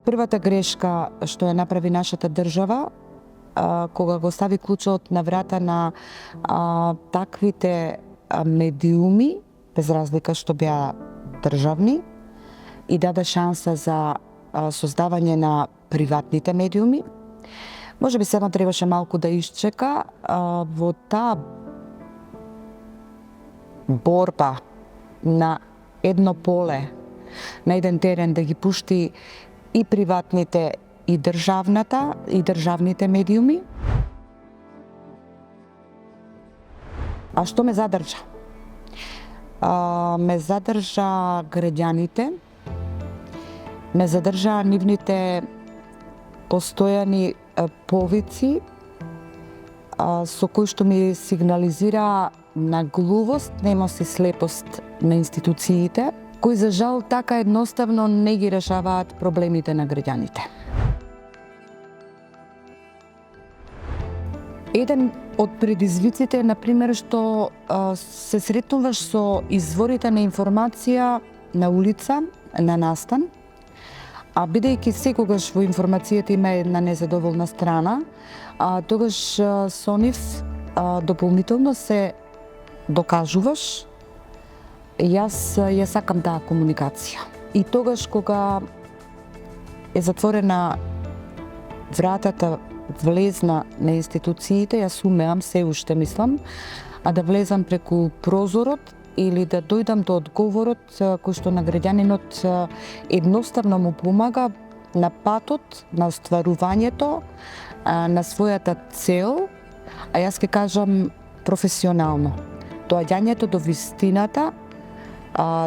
првата грешка што ја направи нашата држава, кога го стави клучот на врата на таквите медиуми, без разлика што беа државни, и даде шанса за создавање на приватните медиуми. Може би сега требаше малку да исчека во таа борба на едно поле, на еден терен, да ги пушти и приватните и државните медиуми. А што ме задржа? Ме задржа граѓаните, ме задржа нивните постојани повици со кои што ми сигнализира на глувост, немост и слепост на институциите, кои за жал така едноставно не ги решаваат проблемите на граѓаните. Еден од предизвиците е, например, што се сретнуваш со изворите на информација на улица, на настан, а бидејќи секогаш во информацијата има една незадоволна страна, тогаш со нив дополнително се докажуваш. Јас ја сакам таа комуникација. И тогаш кога е затворена вратата влезна на институциите, јас умеам, се уште мислам, да влезам преку прозорот или да дојдам до одговорот кој што на граѓанинот едноставно му помага на патот, на остварувањето на својата цел, а јас ќе кажам професионално. Доаѓањето до вистината,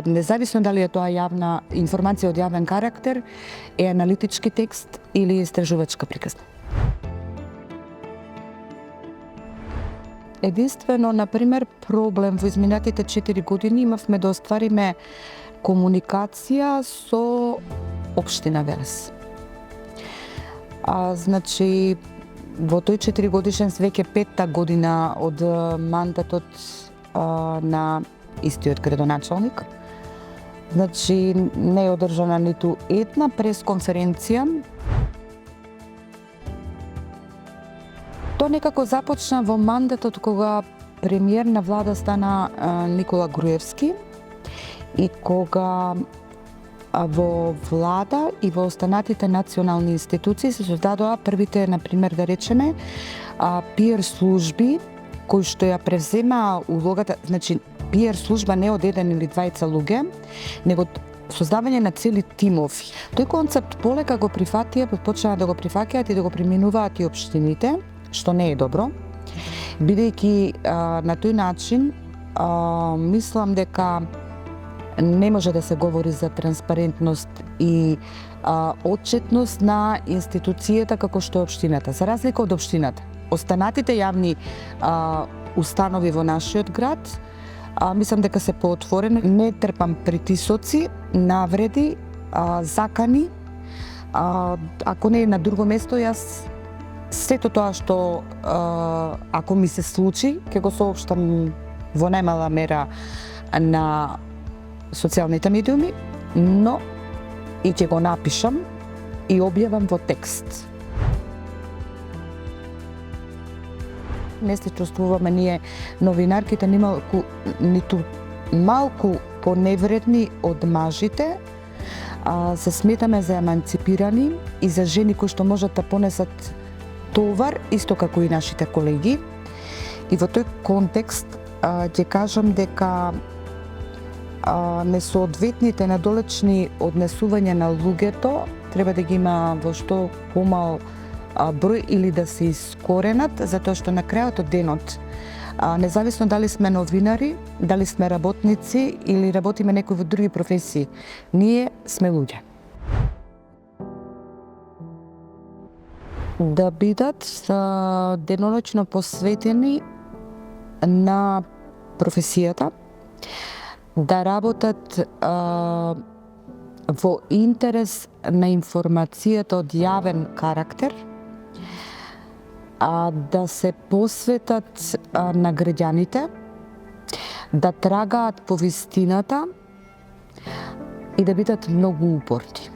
независно дали е тоа јавна информација од јавен карактер, е аналитички текст или истражувачка приказна. Единствено, например, проблем во изминатите 4 години имавме да оствариме комуникација со општина Велес. Значи, во тој 4 годишен веќе 5-та година од мандатот на истиот градоначалник. Значи, не е одржана ниту една пресконференција. Тоа некако започна во мандатот кога премиер на влада стана Никола Груевски и кога во влада и во останатите национални институции се создадоа првите, например, да речеме, PR служби кои што ја превземаа улогата, значи PR служба не од еден или двајца луѓе, него создавање на цели тимови. Тој концепт полека го прифатија, почнаа да го прифаќаат и да го преминуваат и општините, што не е добро, бидејќи на тој начин мислам дека не може да се говори за транспарентност и отчетност на институцијата како што е општината. За разлика од општината, останатите јавни установи во нашиот град, мислам дека се поотворени, не трпам притисоци, навреди, закани. Ако не е на друго место, јас сето тоа што ако ми се случи, ќе го соопштам во најмала мера на социјалните медиуми, но и ќе го напишам и објавам во текст. Не се чувствуваме ние новинарките ниту малку поневредни од мажите, се сметаме за еманципирани и за жени кои што можат да понесат товар, исто како и нашите колеги. И во тој контекст ќе кажам дека несоодветните надолечни однесувања на луѓето треба да ги има во што помал број или да се искоренат, затоа што на крајот од денот, независно дали сме новинари, дали сме работници или работиме некои во други професии, ние сме луѓе. Да бидат деноночно посветени на професијата, да работат во интерес на информацијата од јавен карактер, да се посветат на граѓаните, да трагаат по вистината и да бидат многу упорни.